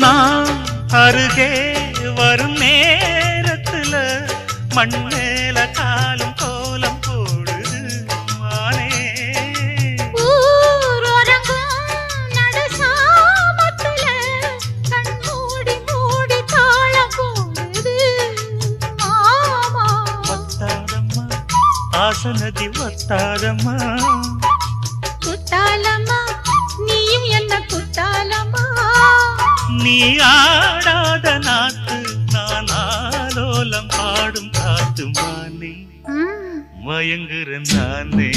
நான் அருகே வரும் நேரத்துல மண்ணேல காலும் கோலம் போடுது மானே. ஆசனதி ஒத்தாதம்மா குத்தாலம்மா நீயும் என்ன குத்தாலம்மா. நீ ஆடாத நாத்து நான் ஆலோலம் பாடும் காத்து மானே மயங்குற நானே.